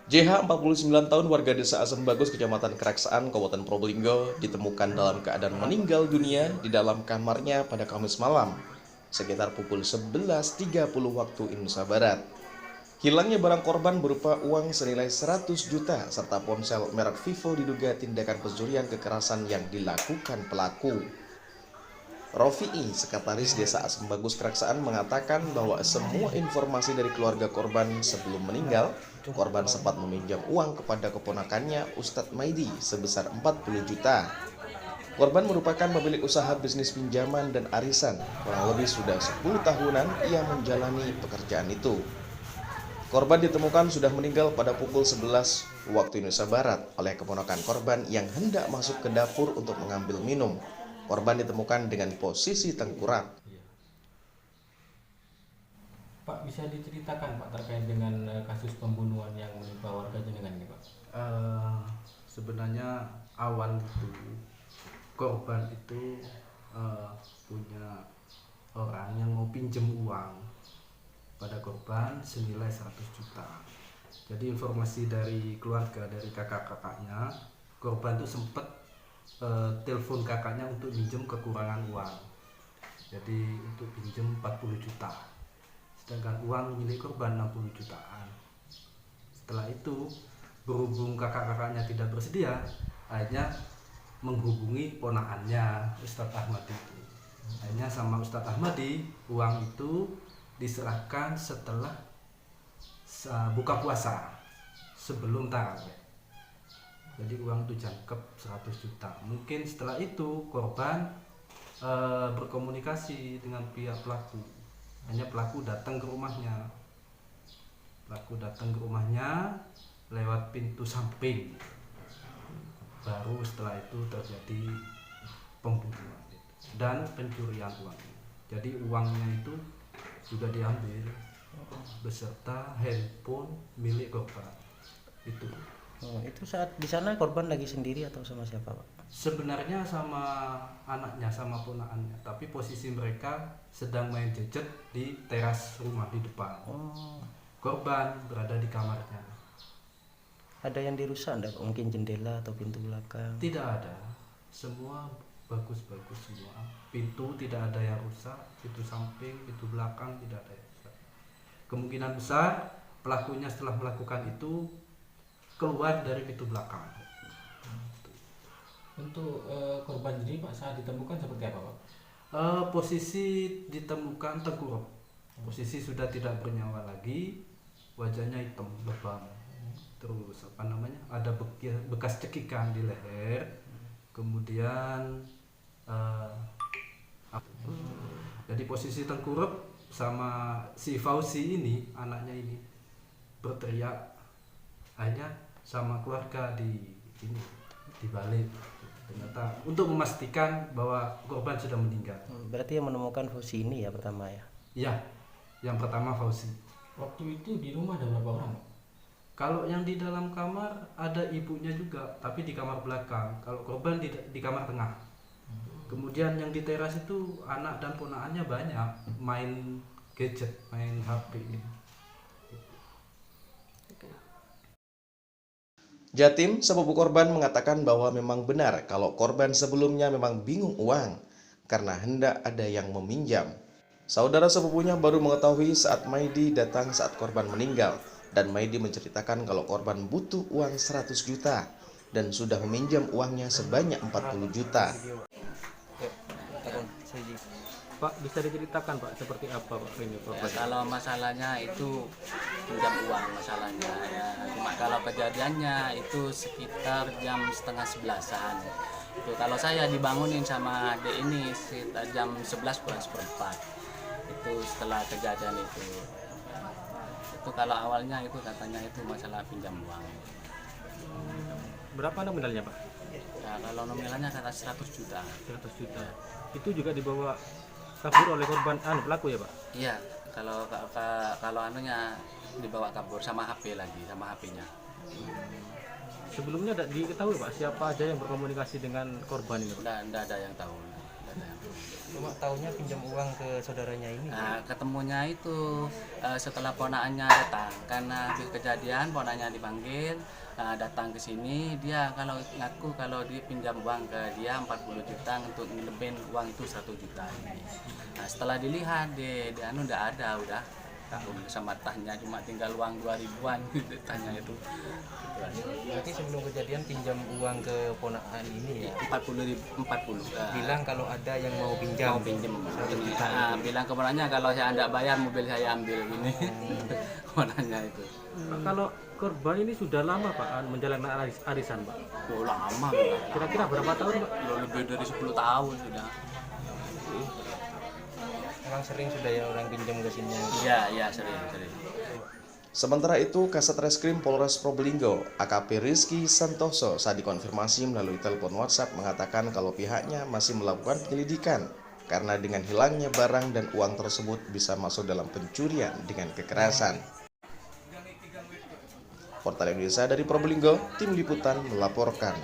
JH 49 tahun warga desa Asem Bagus, Kecamatan Keraksaan, Kabupaten Probolinggo ditemukan dalam keadaan meninggal dunia di dalam kamarnya pada Kamis malam sekitar pukul 11.30 waktu Indonesia Barat. Hilangnya barang korban berupa uang senilai 100 juta serta ponsel merek Vivo diduga tindakan pencurian kekerasan yang dilakukan pelaku. Rofi'i, Sekretaris Desa Asem Bagus Keraksaan, mengatakan bahwa semua informasi dari keluarga korban sebelum meninggal, korban sempat meminjam uang kepada keponakannya Ustadz Maidi sebesar 40 juta. Korban merupakan pemilik usaha bisnis pinjaman dan arisan, kurang lebih sudah 10 tahunan ia menjalani pekerjaan itu. Korban ditemukan sudah meninggal pada pukul 11 waktu Indonesia Barat oleh keponakan korban yang hendak masuk ke dapur untuk mengambil minum. Korban ditemukan dengan posisi tengkurap. Pak, bisa diceritakan Pak terkait dengan kasus pembunuhan yang menimpa warga jenengan ini Pak? Sebenarnya awal itu korban itu punya orang yang mau pinjam uang pada korban senilai 100 juta. Jadi informasi dari keluarga, dari kakak-kakaknya, korban itu sempat telepon kakaknya untuk pinjam kekurangan uang. Jadi untuk pinjam 40 juta. Sedangkan uang milik korban 60 jutaan. Setelah itu, berhubung kakak-kakaknya tidak bersedia, akhirnya menghubungi ponakannya Ustadz Ahmad itu. Akhirnya sama Ustadz Ahmadi, uang itu diserahkan setelah buka puasa, sebelum tarawih. Jadi uang itu jangkep 100 juta. Mungkin setelah itu korban berkomunikasi dengan pihak pelaku. Hanya pelaku datang ke rumahnya. Lewat pintu samping. Baru setelah itu terjadi pembunuhan dan pencurian uang. Jadi uangnya itu juga diambil beserta handphone milik korban. Itu. Itu saat di sana korban lagi sendiri atau sama siapa Pak? Sebenarnya sama anaknya, sama ponakannya, tapi posisi mereka sedang main gadget di teras rumah di depan. Korban berada di kamarnya. Ada yang dirusak enggak? Mungkin jendela atau pintu belakang? Tidak ada, semua bagus-bagus semua. Pintu tidak ada yang rusak, pintu samping, pintu belakang tidak ada yang rusak. Kemungkinan besar pelakunya setelah melakukan itu keluar dari pintu belakang. Untuk korban sendiri Pak saat ditemukan seperti apa Pak? Posisi ditemukan tengkurap, posisi sudah tidak bernyawa lagi, wajahnya hitam lebam, terus ada bekas cekikan di leher, kemudian jadi posisi tengkurap sama si Fauzi ini, anaknya ini berteriak, akhirnya sama keluarga dibalik. Ternyata untuk memastikan bahwa korban sudah meninggal. Berarti yang menemukan Fauzi ini ya pertama ya? Iya, yang pertama Fauzi. Waktu itu di rumah ada berapa orang Pak? Kalau yang di dalam kamar ada ibunya juga, tapi di kamar belakang. Kalau korban di kamar tengah. Kemudian yang di teras itu anak dan ponakannya banyak main gadget, main HP. Jatim, sepupu korban, mengatakan bahwa memang benar kalau korban sebelumnya memang bingung uang karena hendak ada yang meminjam. Saudara sepupunya baru mengetahui saat Maidi datang saat korban meninggal, dan Maidi menceritakan kalau korban butuh uang 100 juta dan sudah meminjam uangnya sebanyak 40 juta. Pak, bisa diceritakan Pak seperti apa Pak ini Ya, kalau masalahnya itu pinjam uang masalahnya ya. Cuma kalau kejadiannya itu sekitar jam setengah 11-an. Itu kalau saya dibangunin sama adik ini sekitar jam 11 kurang seperempat. Itu setelah kejadian itu. Itu kalau awalnya itu katanya itu masalah pinjam uang. Berapa nominalnya Pak? Ya, kalau nominalnya kata 100 juta. 100 juta. Itu juga dibawa kabur oleh korban pelaku ya Pak? Iya, kalau anunya dibawa kabur sama HP lagi, sama HP-nya. Sebelumnya tidak diketahui Pak siapa aja yang berkomunikasi dengan korban ini Pak? Enggak ada yang tahu. Cuma taunya pinjam uang ke saudaranya ini. Nah, ketemunya itu setelah ponakannya datang, karena habis kejadian ponakannya dipanggil, datang ke sini, dia kalau ngaku kalau dia pinjam uang ke dia 40 juta untuk ngelebihin uang itu 1 juta ini. Nah, setelah dilihat di anu udah ada, udah tahu sama tanya, cuma tinggal uang 2.000-an tanya itu. Berarti sebelum kejadian pinjam uang ke ponakan ini ya. 40. Bilang kalau ada yang mau pinjam. Mau pinjem 1 ini. juta. Bilang ke ponaknya kalau saya tidak bayar mobil saya ambil gini. Ponaknya itu. Pak, kalau korban ini sudah lama Pak menjalankan arisan Pak? Oh, lama udah. Kira-kira berapa tahun Pak? Lebih dari 10 tahun sudah. Emang sering sudah ya orang pinjam ke sini. Iya sering. Sementara itu, Kasat Reskrim Polres Probolinggo, AKP Rizky Santoso, saat dikonfirmasi melalui telepon WhatsApp mengatakan kalau pihaknya masih melakukan penyelidikan karena dengan hilangnya barang dan uang tersebut bisa masuk dalam pencurian dengan kekerasan. Portal Indonesia dari Probolinggo, tim liputan melaporkan.